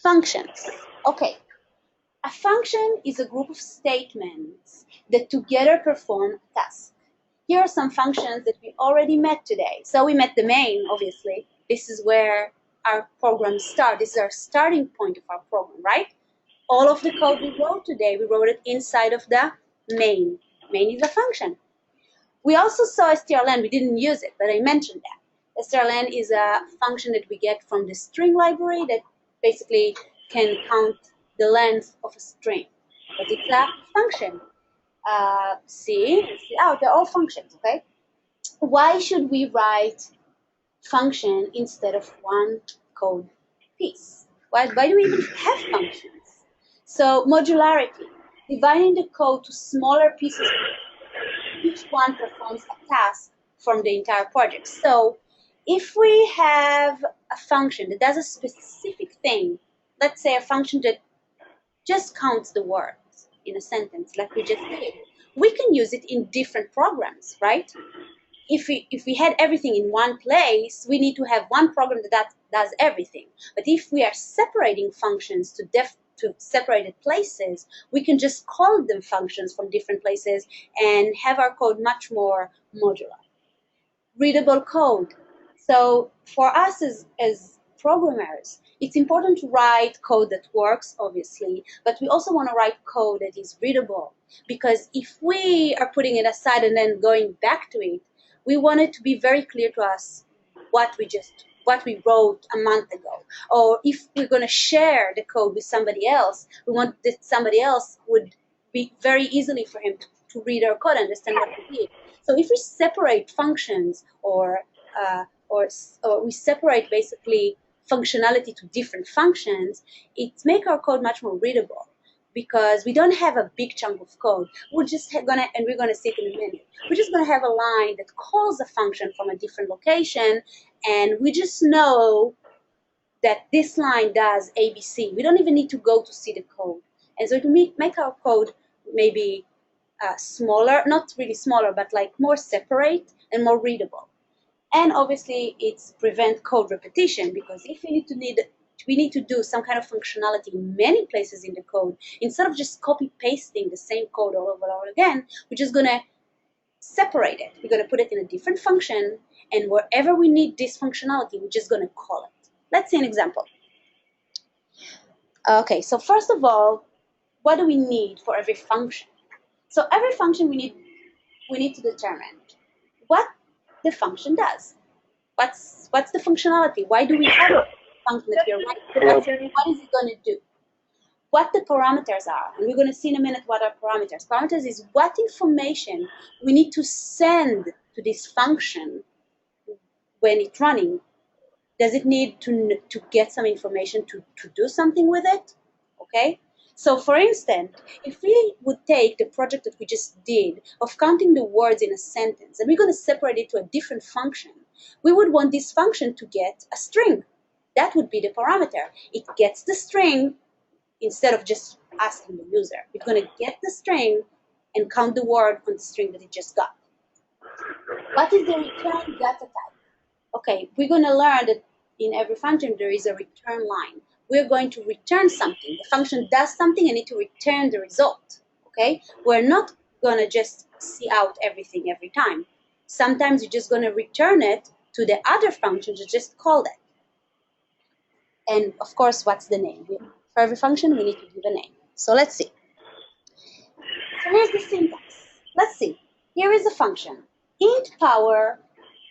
Functions. Okay. A function is a group of statements that together perform a task. Here are some functions that we already met today. So we met the main, obviously. This is where our program starts. This is our starting point of our program, right? All of the code we wrote today, we wrote it inside of the main. Main is a function. We also saw strlen. We didn't use it, but I mentioned that. strlen is a function that we get from the string library that basically can count the length of a string. But it's a function. They're all functions, okay? Why should we write function instead of one code piece? Why do we even have functions? So modularity, dividing the code to smaller pieces, each one performs a task from the entire project. So if we have a function that does a specific thing, let's say a function that just counts the words in a sentence like we just did, we can use it in different programs, right? If we had everything in one place, we need to have one program that does everything. But if we are separating functions to separated places, we can just call them functions from different places and have our code much more modular. Readable code. So for us as programmers, it's important to write code that works, obviously, but we also want to write code that is readable, because if we are putting it aside and then going back to it, we want it to be very clear to us what we wrote a month ago. Or if we're going to share the code with somebody else, we want that somebody else would be very easily for him to read our code, understand what we did. So if we separate functions or we separate basically functionality to different functions, it makes our code much more readable, because we don't have a big chunk of code. We're just gonna, and we're gonna see it in a minute, we're just gonna have a line that calls a function from a different location, and we just know that this line does ABC. We don't even need to go to see the code. And so it will make our code maybe smaller, not really smaller, but like more separate and more readable. And obviously it's prevent code repetition, because if we need to do some kind of functionality in many places in the code, instead of just copy pasting the same code all over and over again, we're just going to separate it. We're going to put it in a different function, and wherever we need this functionality, we're just going to call it. Let's see an example. Okay, so first of all, what do we need for every function? So every function we need to determine what the function does. What's the functionality? Why do we have a function that we are writing? What is it going to do? What the parameters are, and we're going to see in a minute what are parameters. Parameters is what information we need to send to this function when it's running. Does it need to get some information to do something with it? Okay. So for instance, if we would take the project that we just did of counting the words in a sentence, and we're going to separate it to a different function, we would want this function to get a string. That would be the parameter. It gets the string instead of just asking the user. It's going to get the string and count the word on the string that it just got. What is the return data type? Okay, we're going to learn that in every function there is a return line. We're going to return something. The function does something and need to return the result. Okay, we're not going to just see out everything every time. Sometimes you're just going to return it to the other function to just call it. And of course, what's the name? For every function, we need to give a name. So let's see. So here's the syntax. Let's see. Here is a function, int power,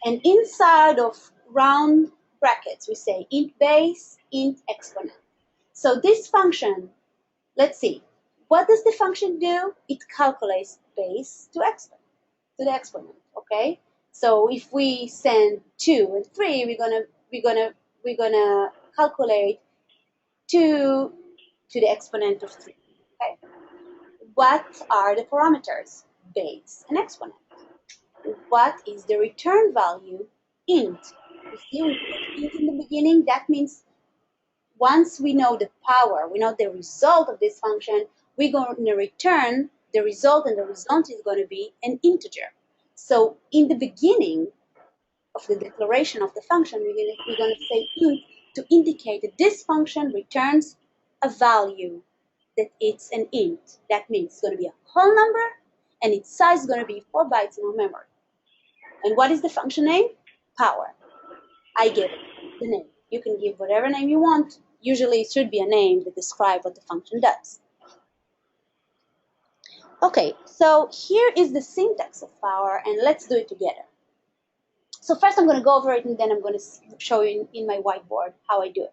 and inside of round brackets, we say int base, int exponent. So this function, let's see, what does the function do? It calculates base to the exponent, okay? So if we send 2 and 3, we're gonna calculate 2 to the exponent of 3. Okay. What are the parameters? Base and exponent. What is the return value? Int. You see, we put int in the beginning. That means once we know the power, we know the result of this function, we're going to return the result, and the result is going to be an integer. So in the beginning of the declaration of the function, we're going to say int to indicate that this function returns a value that it's an int. That means it's going to be a whole number and its size is going to be 4 bytes in our memory. And what is the function name? Power. I give it the name. You can give whatever name you want. Usually it should be a name that describes what the function does. Okay, so here is the syntax of power, and let's do it together. So first I'm going to go over it, and then I'm going to show you in my whiteboard how I do it.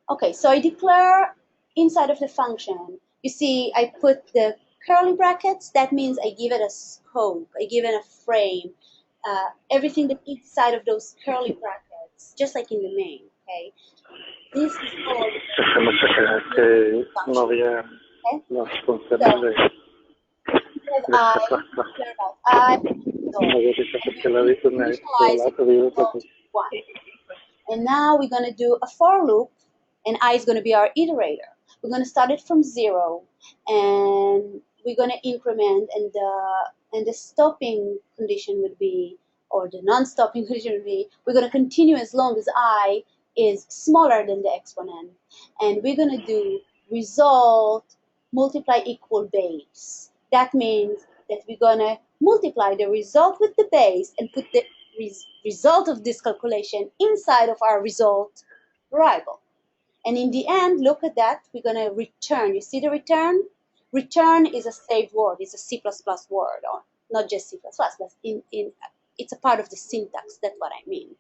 Okay, so I declare inside of the function, you see I put the curly brackets. That means I give it a scope, I give it a frame, everything that inside of those curly brackets, just like in the main, okay? This is called I and now we're going to do a for loop, and I is going to be our iterator. We're going to start it from 0, and we're going to increment, and the stopping condition would be, or the non-stopping condition would be, we're going to continue as long as I is smaller than the exponent, and we're going to do result multiply equal base. That means that we're going to multiply the result with the base and put the result of this calculation inside of our result variable. And in the end, look at that, we're going to return. You see the return? Return is a saved word. It's a C++ word, or not just C++, but it's a part of the syntax. That's what I mean.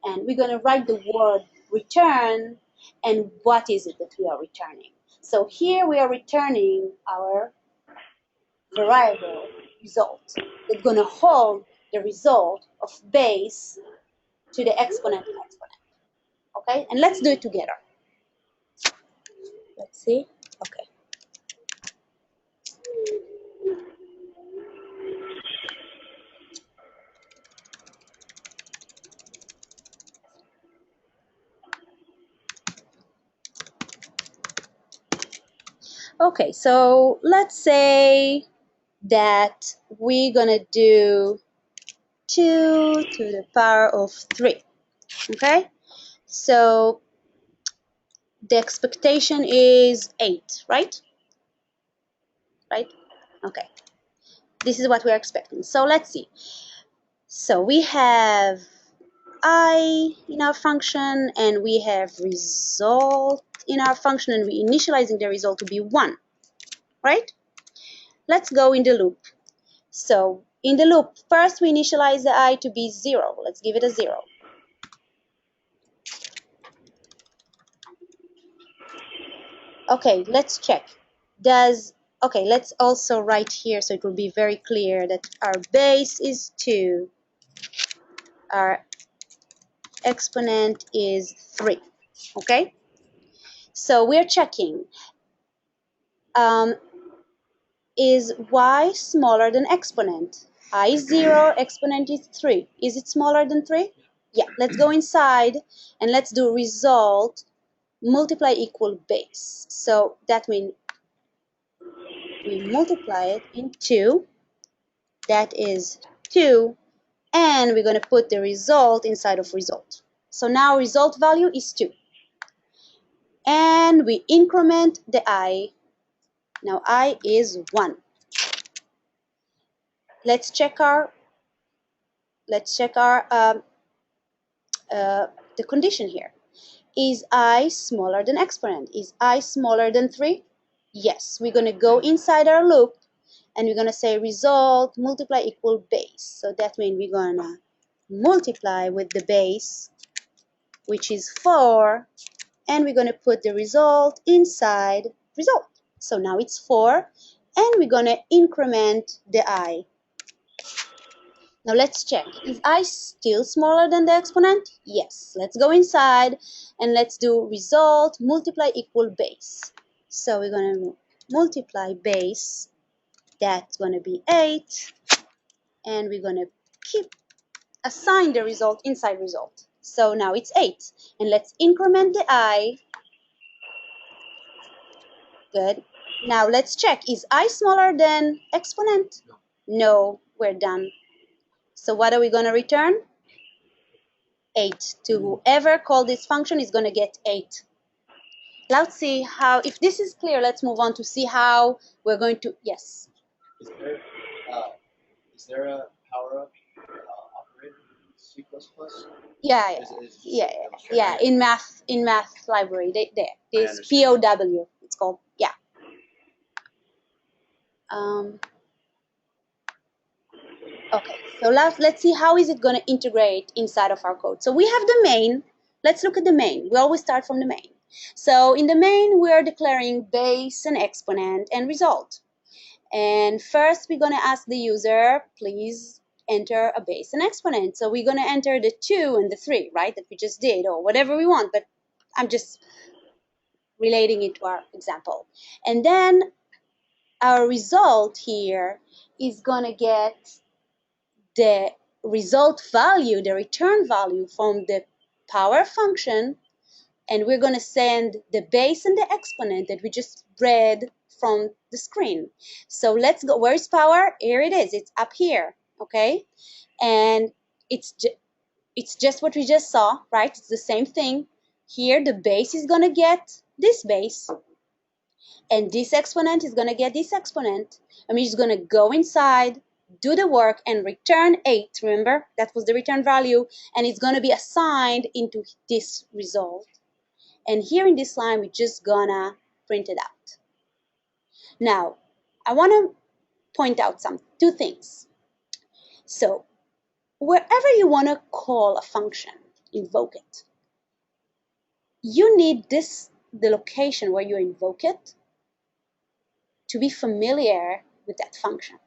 And we're going to write the word return, and what is it that we are returning? So here we are returning our variable result. It's going to hold the result of base to the exponent of exponent. Okay, and let's do it together. Let's see. Okay. Okay, so let's say that we're gonna do 2 to the power of 3. Okay, so the expectation is 8, right? Right? Okay. This is what we're expecting. So let's see. So we have I in our function, and we have result in our function, and we're initializing the result to be 1, right? Let's go in the loop. So in the loop, first we initialize the I to be 0. Let's give it a 0. Okay, let's check. Okay, let's also write here so it will be very clear that our base is 2, our exponent is 3. Okay? So we're checking. Is y smaller than exponent? I is 0, exponent is 3. Is it smaller than 3? Yeah, let's go inside and let's do result multiply equal base. So that means we multiply it in 2. That is 2. And we're going to put the result inside of result. So now result value is 2. And we increment the I. Now I is 1. Let's check our the condition here. Is I smaller than exponent? Is I smaller than 3? Yes. We're going to go inside our loop and we're going to say result multiply equal base. So that means we're going to multiply with the base, which is 4, and we're going to put the result inside result. So now it's 4, and we're going to increment the I. Now let's check. Is I still smaller than the exponent? Yes. Let's go inside and let's do result multiply equal base. So we're going to multiply base. That's going to be 8. And we're going to assign the result inside result. So now it's 8. And let's increment the I. Good. Now let's check. Is I smaller than exponent? No. We're done. So what are we going to return? 8. To whoever called this function is going to get 8. Let's see how, if this is clear, let's move on to see how we're going to, yes. Is there a power-up operator in C++? Yeah. In math library, there's POW. It's called, yeah. Okay, so let's see how is it going to integrate inside of our code. So we have the main. Let's look at the main. We always start from the main. So in the main, we're declaring base and exponent and result. And first, we're going to ask the user, please enter a base and exponent. So we're going to enter the 2 and the 3, right, that we just did, or whatever we want, but I'm just relating it to our example. And then our result here is going to get the result value, the return value from the power function, and we're going to send the base and the exponent that we just read from the screen. So let's go. Where is power? Here it is. It's up here, okay? And it's just what we just saw, right? It's the same thing. Here the base is going to get this base, and this exponent is going to get this exponent. I mean, it's going to go inside, do the work, and return 8. Remember, that was the return value, and it's going to be assigned into this result. And here in this line, we're just gonna print it out. Now, I want to point out two things. So, wherever you want to call a function, invoke it, you need the location where you invoke it, to be familiar with that function.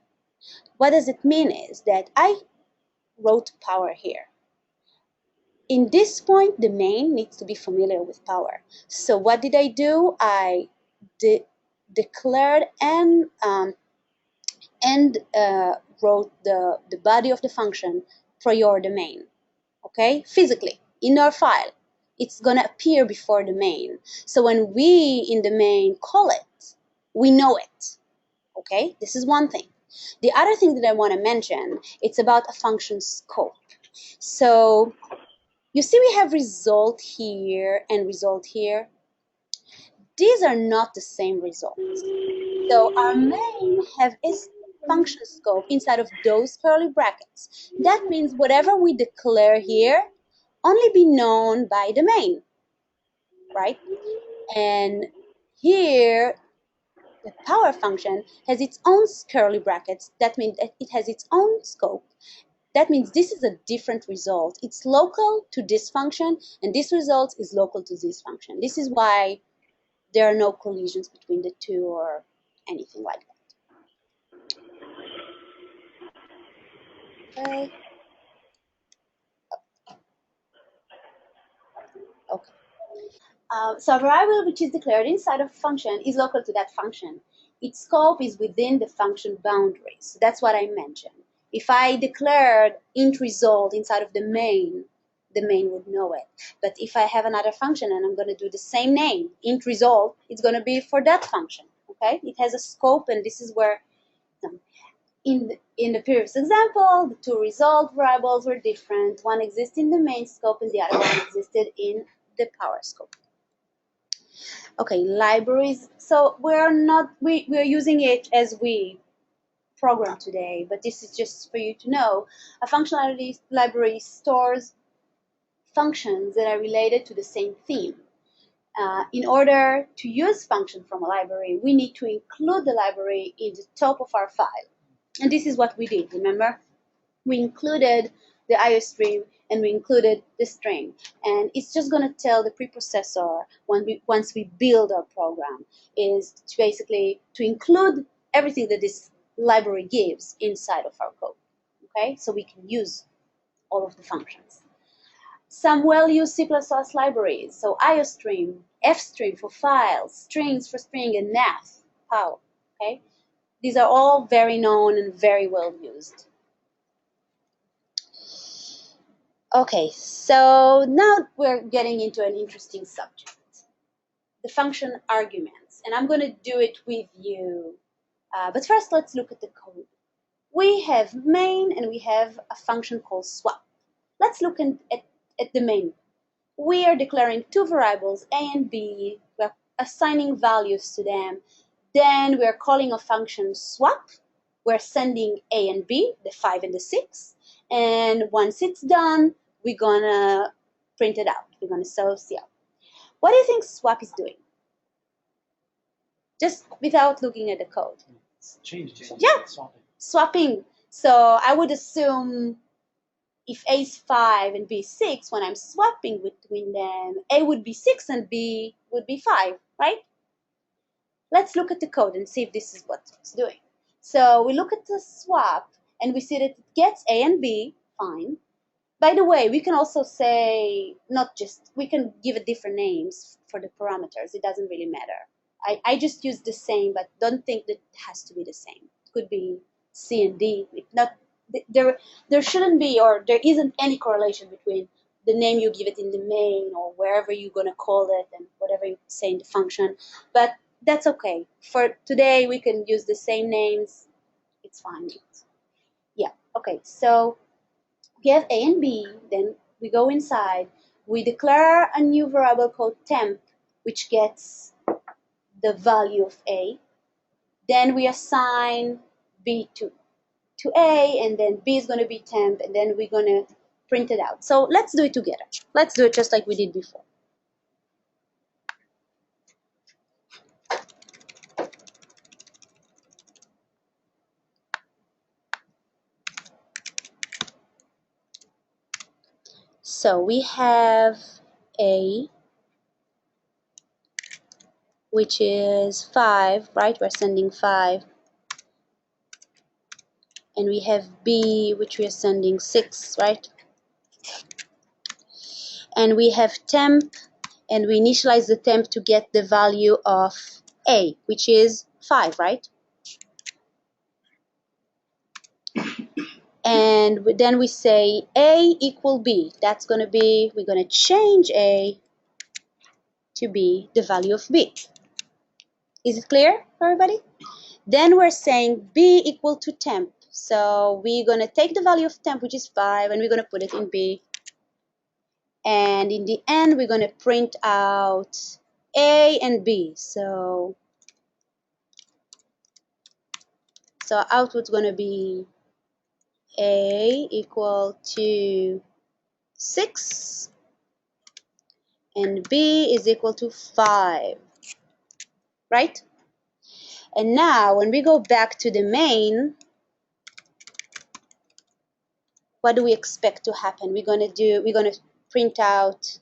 What does it mean is that I wrote power here. In this point, the main needs to be familiar with power. So what did I do? I declared and wrote the body of the function prior the main. Okay, physically in our file, it's gonna appear before the main. So when we in the main call it, we know it. Okay, this is one thing. The other thing that I want to mention, it's about a function scope. So you see we have result here and result here. These are not the same results. So our main have its function scope inside of those curly brackets. That means whatever we declare here only be known by the main, right? And here the power function has its own curly brackets. That means that it has its own scope. That means this is a different result. It's local to this function, and this result is local to this function. This is why there are no collisions between the two or anything like that. Okay. Okay. So a variable which is declared inside of a function is local to that function. Its scope is within the function boundaries. That's what I mentioned. If I declared int result inside of the main would know it. But if I have another function and I'm going to do the same name, int result, it's going to be for that function. Okay? It has a scope, and this is where in the previous example, the two result variables were different. One existed in the main scope and the other one existed in the power scope. Okay, libraries. So we're using it as we program today, but this is just for you to know. A functionality library stores functions that are related to the same theme. In order to use function from a library, we need to include the library in the top of our file. And this is what we did, remember? We included the IOStream and we included the string. And it's just going to tell the preprocessor once we build our program is to basically to include everything that this library gives inside of our code. Okay, so we can use all of the functions. Some well-used C++ libraries, so IOStream, FStream for files, strings for string, and nath, POW. Okay, these are all very known and very well used. Okay, so now we're getting into an interesting subject, the function arguments, and I'm going to do it with you. But first, let's look at the code. We have main and we have a function called swap. Let's look at at the main. We are declaring two variables, a and b. We're assigning values to them. Then we're calling a function swap. We're sending a and b, the 5 and the 6. And once it's done, we're gonna print it out. We're gonna see out. What do you think swap is doing? Just without looking at the code. Changing. Yeah, swapping. So I would assume if A is 5 and B is 6, when I'm swapping between them, A would be 6 and B would be 5, right? Let's look at the code and see if this is what it's doing. So we look at the swap and we see that it gets A and B, fine. By the way, we can also say, we can give it different names for the parameters. It doesn't really matter. I just use the same, but don't think that it has to be the same. It could be C and D. There shouldn't be, or there isn't any correlation between the name you give it in the main or wherever you're going to call it and whatever you say in the function. But that's okay. For today, we can use the same names. It's fine. Yeah, okay. So we have A and B. Then we go inside. We declare a new variable called temp, which gets the value of A. Then we assign B to A, and then B is going to be temp, and then we're going to print it out. So let's do it together. Let's do it just like we did before. So we have A, which is 5, right? We're sending 5. And we have B, which we are sending 6, right? And we have temp, and we initialize the temp to get the value of A, which is 5, right? And then we say A equal B. That's going to be, we're going to change A to be the value of B. Is it clear for everybody? Then we're saying B equal to temp. So we're going to take the value of temp, which is 5, and we're going to put it in B. And in the end, we're going to print out A and B. So output's going to be A equal to 6 and B is equal to 5, right? And now when we go back to the main, what do we expect to happen? We're going to print out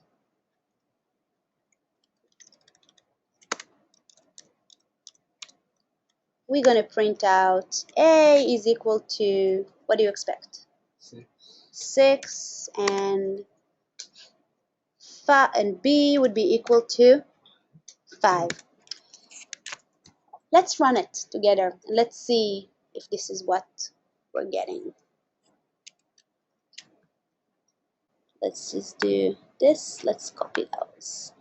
A is equal to, what do you expect? 6 and 5, and B would be equal to 5. Let's run it together and let's see if this is what we're getting. Let's just do this. Let's copy those.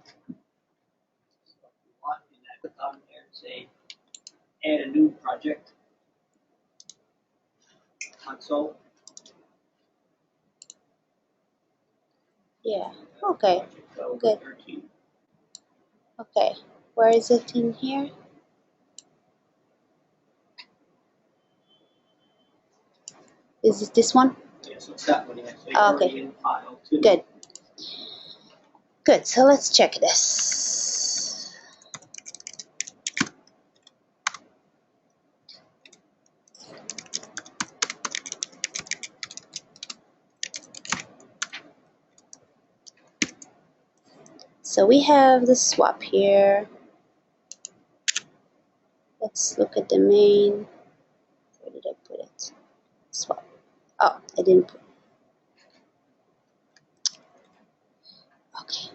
Say, add a new project. Console. Yeah. Okay. Good. 13. Okay. Where is it in here? Is it this one? Yeah, so it's that one. Yeah. So Oh, okay. in file 2. Good. Good. So let's check this. So we have the swap here. Let's look at the main. Where did I put it? Swap. Oh, I didn't put it. Okay.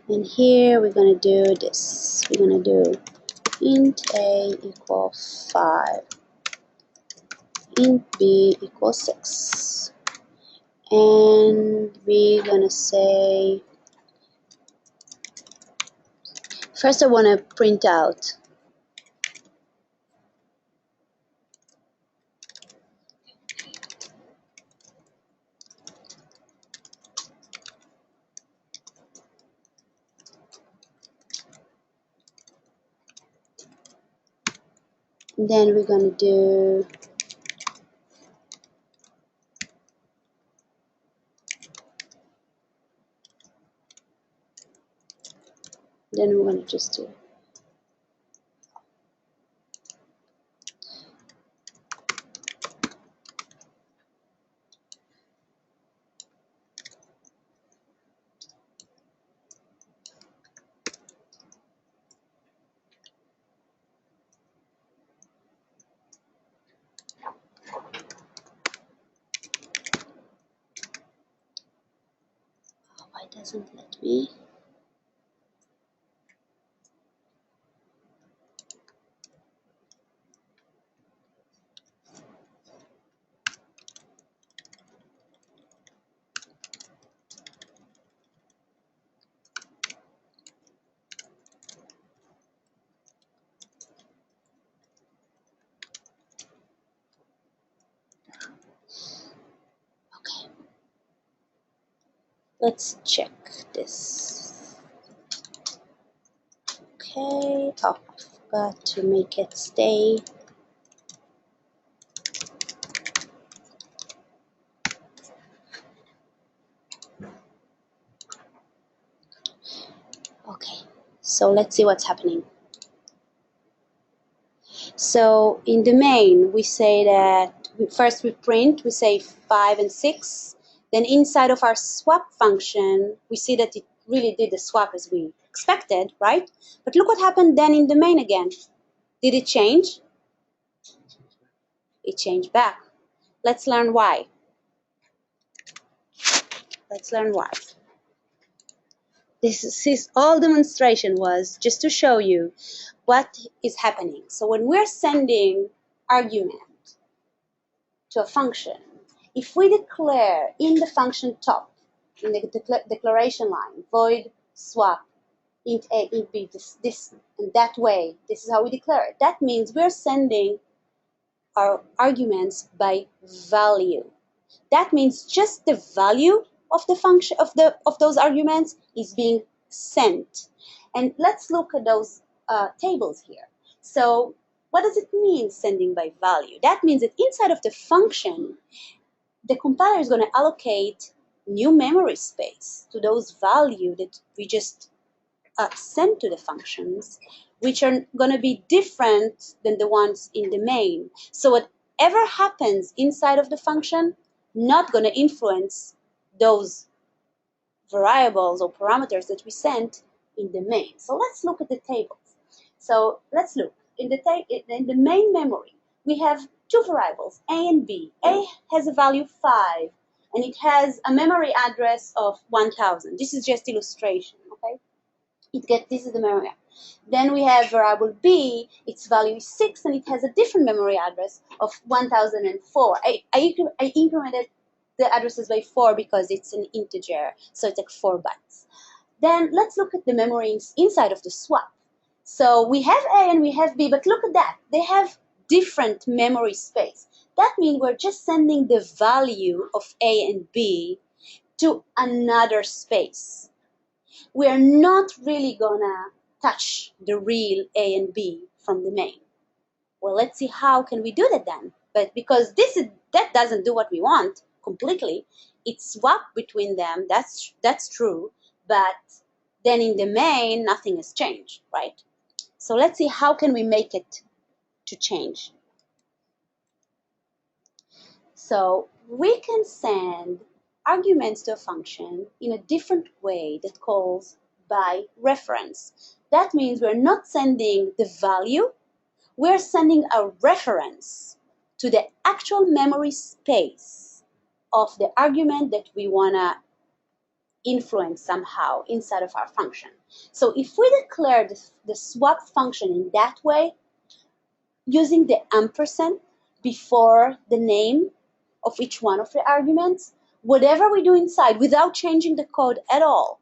And here we're going to do this. We're going to do int A equal 5. Int B equal 6. And we're going to say, first I want to print out Then we're going to do just do why doesn't let me? Okay, let's check this. Okay, oh, I forgot to make it stay. Okay, so let's see what's happening. So in the main, we say that first we print, we say 5 and 6. Then inside of our swap function, we see that it really did the swap as we expected, right? But look what happened then in the main again. Did it change? It changed back. Let's learn why. Let's learn why. This all demonstration was just to show you what is happening. So when we're sending argument to a function, if we declare in the function top, in the declaration line, void swap int a, int b, this and that way, this is how we declare it. That means we're sending our arguments by value. That means just the value of the function of those arguments is being sent. And let's look at those tables here. So what does it mean sending by value? That means that inside of the function, the compiler is going to allocate new memory space to those values that we just sent to the functions, which are going to be different than the ones in the main. So whatever happens inside of the function, not going to influence those variables or parameters that we sent in the main. So let's look at the tables. So let's look. In the main memory, we have two variables, A and B. A has a value 5, and it has a memory address of 1000. This is just illustration, okay? This is the memory. Then we have variable B, its value is 6, and it has a different memory address of 1004. I incremented the addresses by 4 because it's an integer, so it's like 4 bytes. Then let's look at the memory inside of the swap. So we have A and we have B, but look at that. They have different memory space. That means we're just sending the value of A and B to another space. We're not really gonna touch the real A and B from the main. Well, let's see how can we do that then. But because that doesn't do what we want completely, it's swapped between them, that's true, but then in the main, nothing has changed, right? So let's see how can we make it to change. So we can send arguments to a function in a different way that calls by reference. That means we're not sending the value, we're sending a reference to the actual memory space of the argument that we want to influence somehow inside of our function. So if we declare the swap function in that way, using the ampersand before the name of each one of the arguments, whatever we do inside without changing the code at all,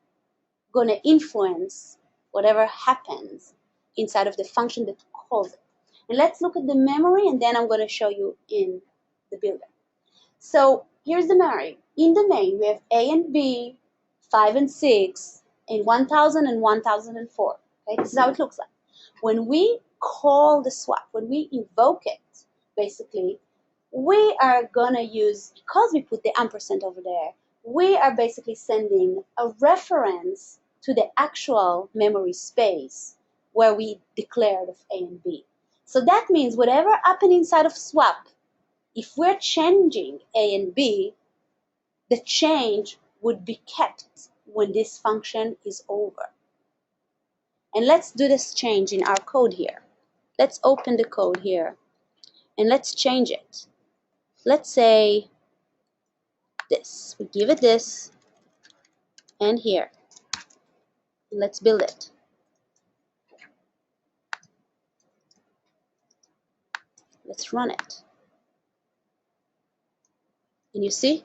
going to influence whatever happens inside of the function that calls it. And let's look at the memory, and then I'm going to show you in the builder. So here's the memory. In the main, we have A and B, 5 and 6, and 1000 and 1004. Okay, this is how it looks like. When we call the swap, when we invoke it, basically, we are gonna use, because we put the ampersand over there, we are basically sending a reference to the actual memory space where we declared of A and B. So that means whatever happened inside of swap, if we're changing A and B, the change would be kept when this function is over. And let's do this change in our code here. Let's open the code here and let's change it. Let's say this. We give it this and here. And let's build it. Let's run it. And you see,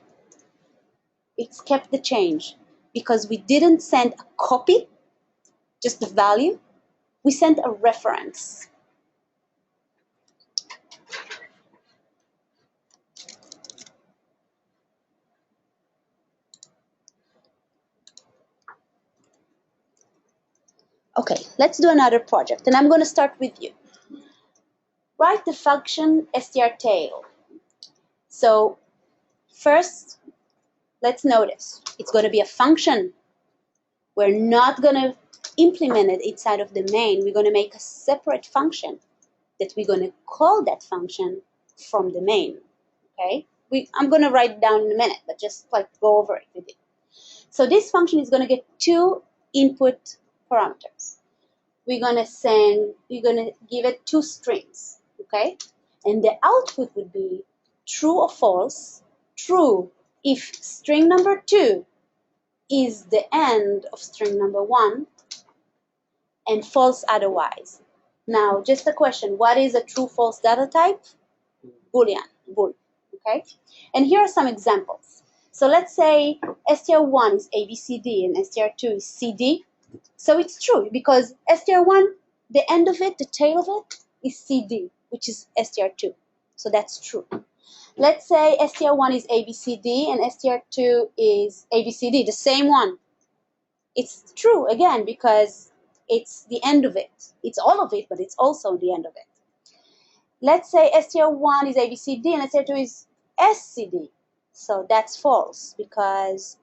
it's kept the change because we didn't send a copy, just the value. We sent a reference. Okay, let's do another project, and I'm going to start with you. Write the function strtail. So first, let's notice it's going to be a function. We're not going to implement it inside of the main. We're going to make a separate function that we're going to call that function from the main. Okay? I'm going to write it down in a minute, but just like go over it with you. So this function is going to get two input parameters. We're going to give it two strings, okay? And the output would be true or false. True if string number 2 is the end of string number 1, and false otherwise. Now, just a question, what is a true-false data type? Boolean, bool, okay? And here are some examples. So let's say str1 is ABCD and str2 is CD. So it's true because str1, the end of it, the tail of it, is CD, which is str2. So that's true. Let's say str1 is ABCD and str2 is ABCD, the same one. It's true, again, because it's the end of it. It's all of it, but it's also the end of it. Let's say str1 is ABCD and str2 is SCD. So that's false because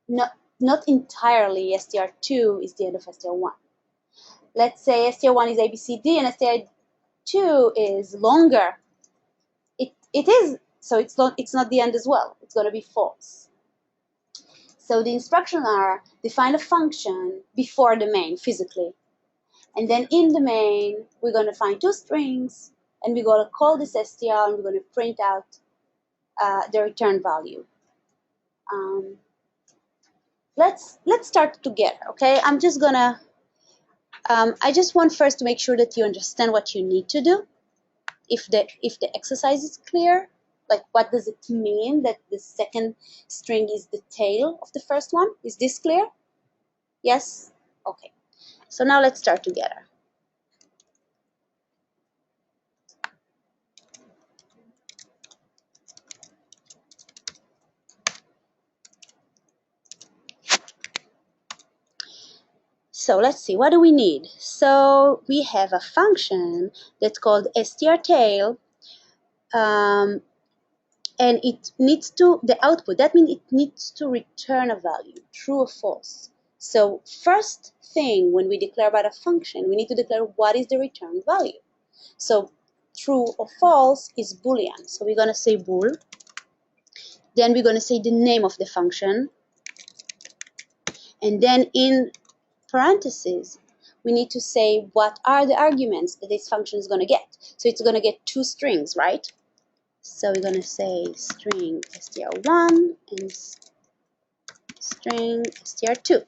not entirely str2 is the end of str1. Let's say str1 is ABCD and str2 is longer. It is, so it's not the end as well. It's going to be false. So the instructions are define a function before the main physically. And then in the main, we're going to find two strings and we're going to call this str and we're going to print out the return value. Let's start together, okay? I'm just gonna, I just want first to make sure that you understand what you need to do. If the exercise is clear, like what does it mean that the second string is the tail of the first one? Is this clear? Yes? Okay. So now let's start together. So let's see, what do we need? So we have a function that's called strtail, and it needs to, the output, that means it needs to return a value, true or false. So first thing when we declare about a function, we need to declare what is the return value. So true or false is Boolean. So we're going to say bool. Then we're going to say the name of the function. And then in parentheses, we need to say what are the arguments that this function is going to get. So it's going to get two strings, right? So we're going to say string str1 and string str2.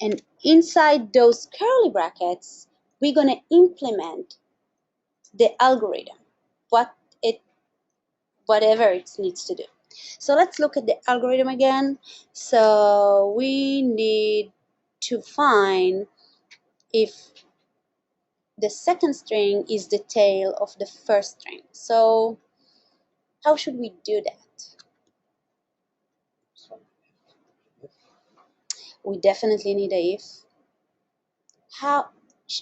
And inside those curly brackets, we're going to implement the algorithm, whatever it needs to do. So let's look at the algorithm again. So we need to find if the second string is the tail of the first string. So how should we do that? We definitely need a if. How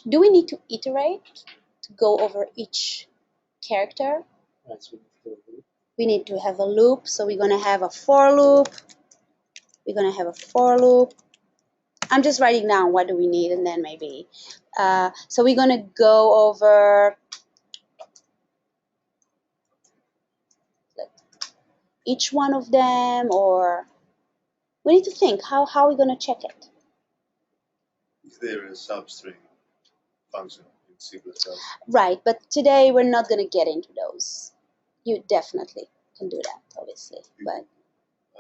Do we need to iterate to go over each character? Right, so we need to do a loop. We need to have a loop, so we're going to have a for loop. We're going to have a for loop. I'm just writing down what do we need, and then maybe. So we're going to go over each one of them, or we need to think how are we going to check it? Is there a substring function in C++? Right, but today we're not going to get into those. You definitely can do that, obviously. But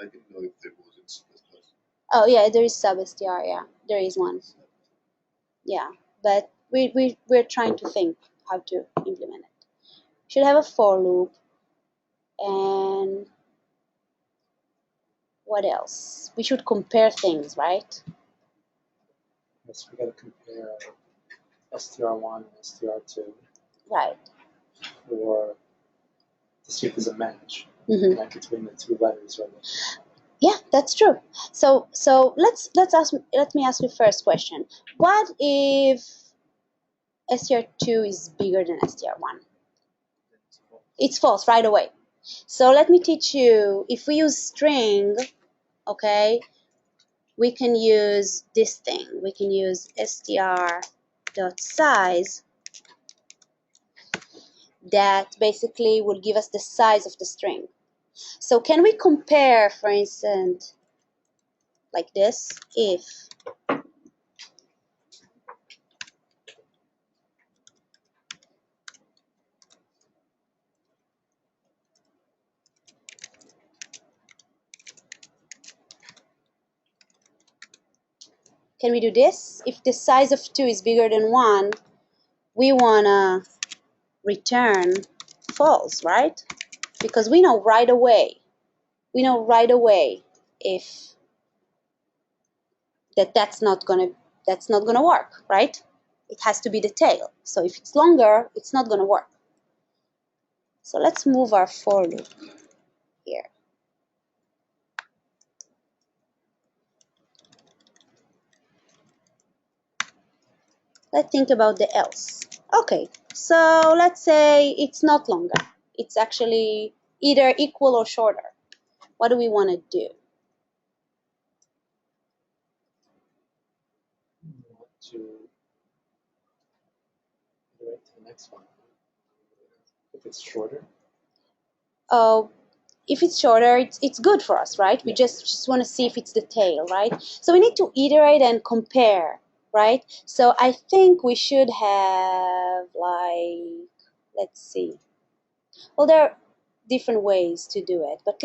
I didn't know if there was in C++. oh yeah, there is substr. Yeah, there is one. Yeah, but we're trying to think how to implement it. Should have a for loop, and what else? We should compare things, right? Yes, we got to compare str1 and str2. Right. Or to see if there's a match Mm-hmm. like between the two letters, right? Yeah, that's true. So let me ask you first question. What if str2 is bigger than str1? It's false right away. So let me teach you. If we use string, okay, we can use this thing. We can use str.size. That basically will give us the size of the string. So can we compare, for instance, like this, if can we do this? If the size of 2 is bigger than 1, we want to return false, right? Because we know right away if that's not gonna work, right? It has to be the tail. So if it's longer, it's not gonna work. So let's move our for loop here. Let's think about the else. Okay, so let's say it's not longer. It's actually either equal or shorter. What do we want to do? We want to iterate to the next one. If it's shorter, If it's shorter, it's good for us, right? We Yeah. just want to see if it's the tail, right? So we need to iterate and compare, right? So I think we should have, like, let's see. Well, there are different ways to do it, but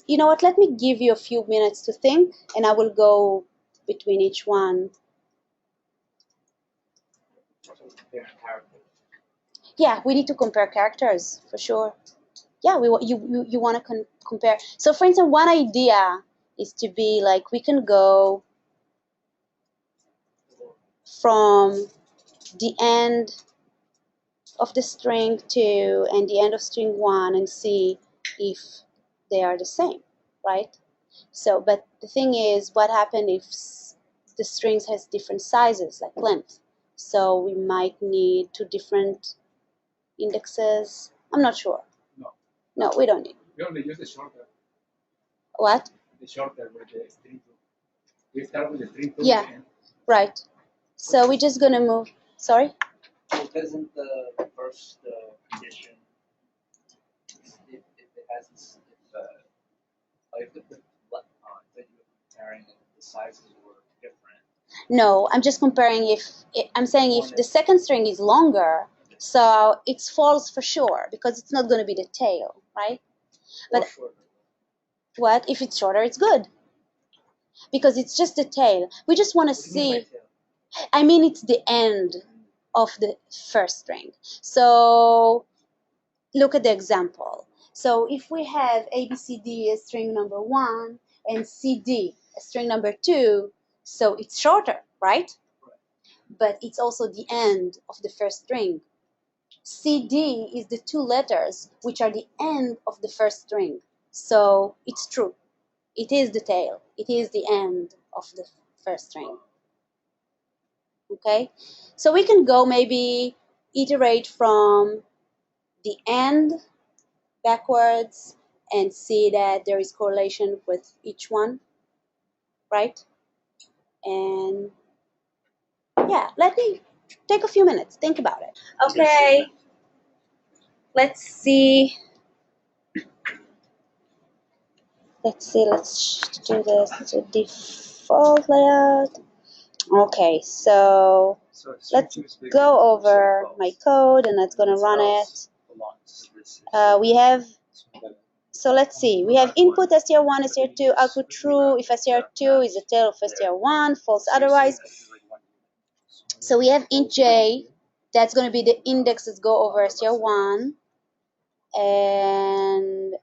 you know what? Let me give you a few minutes to think, and I will go between each one. compare characters. Yeah, we need to compare characters for sure. Yeah, you want to compare. So, for instance, one idea is to be like, we can go from the end of the string 2 and the end of string 1 and see if they are the same, right? So, but the thing is, what happens if the strings has different sizes, like length? So we might need 2 different indexes. I'm not sure. No, we don't need. We only use the shorter. What? The shorter with the string 2. We start with the string 2. Yeah. Right. So we're just gonna move. Sorry. So doesn't the first condition, if it has this, if the that you were comparing the sizes were different? No, I'm just comparing I'm saying if the second string is longer, so it's false for sure because it's not going to be the tail, right? But shorter. what if it's shorter? It's good because it's just the tail. We just want to see. I mean, it's the end of the first string. So look at the example. So if we have ABCD as string number 1 and CD as string number 2, so it's shorter, right? But it's also the end of the first string. CD is the 2 letters which are the end of the first string. So it's true. It is the tail. It is the end of the first string. Okay, so we can go maybe iterate from the end backwards and see that there is correlation with each one, right? And yeah, let me take a few minutes, think about it. Okay, let's see. Let's do this to default layout. Okay, so So let's string two is bigger go than over false. my code and let's gonna run it. Else belongs to this. We have, So we gotta- so let's see, we have input str1, str2, output true if str2 is the tail of str1, false otherwise. So we have int j, that's going to be the index that go over str1, and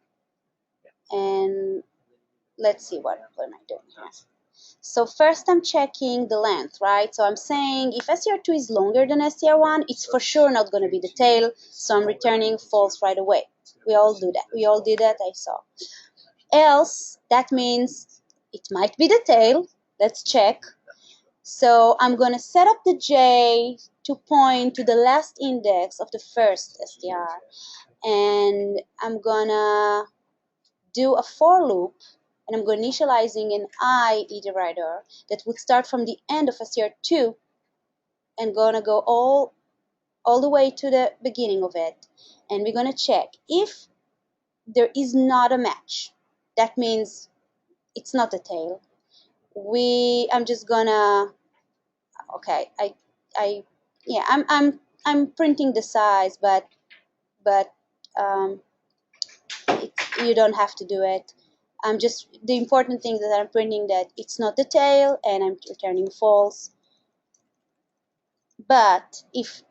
let's see what am I doing here. So first I'm checking the length, right? So I'm saying if str2 is longer than str1, it's for sure not going to be the tail, so I'm returning false right away. We all do that. We all did that, I saw. Else, that means it might be the tail. Let's check. So I'm going to set up the j to point to the last index of the first str, and I'm going to do a for loop, and I'm going to initializing an I iterator that would start from the end of str2 and going to go all the way to the beginning of it. And we're going to check if there is not a match. That means it's not a tail. I'm just gonna, okay, yeah, I'm printing the size, but um, you don't have to do it. I'm just, the important thing that I'm printing that it's not the tail, and I'm returning false. But if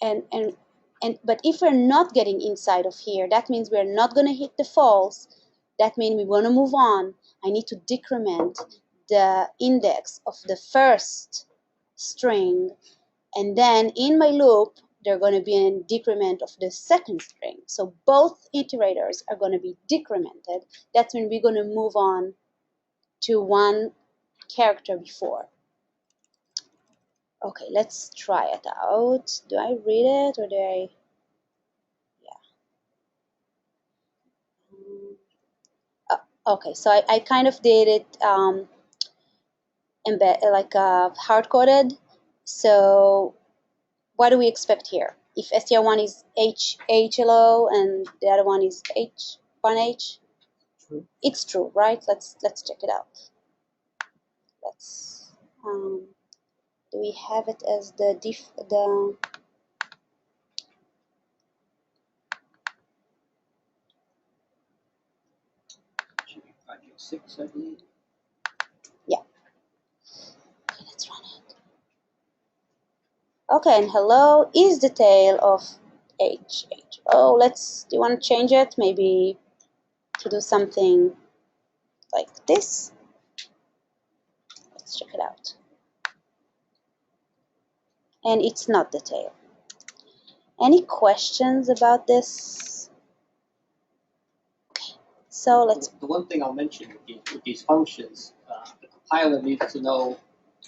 but if we're not getting inside of here, that means we're not going to hit the false. That means we want to move on. I need to decrement the index of the first string, and then in my loop they're going to be in decrement of the second string. So both iterators are going to be decremented. That's when we're going to move on to one character before. Okay, let's try it out. Do I read it or do I? Okay, so I kind of did it like hard-coded. So what do we expect here? If str1 is HLO and the other one is H1H, it's true, right? Let's check it out. Let's do we have it as the Should be project 6, I believe. yeah. Okay, let's run it. Okay, and hello is the tail of H. Oh, do you want to change it? Maybe to do something like this. Let's check it out. And it's not the tail. Any questions about this? Okay, so let's. The one thing I'll mention with these functions, the compiler needs to know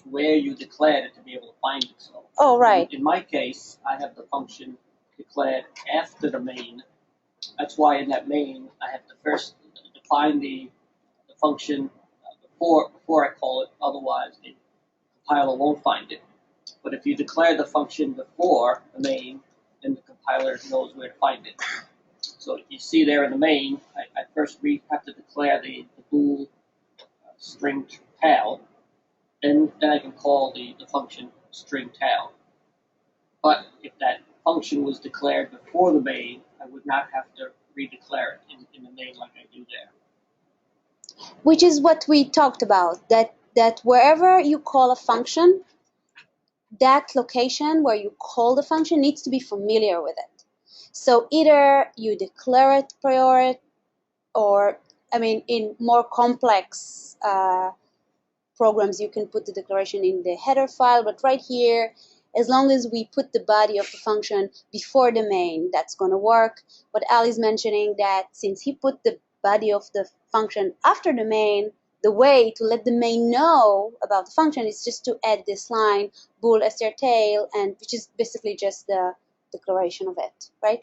where you declared it to be able to find it. So Oh, right. in my case, I have the function declared after the main. That's why in that main, I have to first define the function before I call it. Otherwise, the compiler won't find it. But if you declare the function before the main, then the compiler knows where to find it. So you see there in the main, I first have to declare the bool string tail, and then I can call the function string tail. But if that function was declared before the main, I would not have to redeclare it in the main like I do there. Which is what we talked about, that wherever you call a function, that location where you call the function needs to be familiar with it. So either you declare it prior, or, I mean, in more complex programs, you can put the declaration in the header file, but right here, as long as we put the body of the function before the main, that's going to work. But Ali's mentioning that since he put the body of the function after the main, the way to let the main know about the function is just to add this line bool str tail, and which is basically just the declaration of it, right?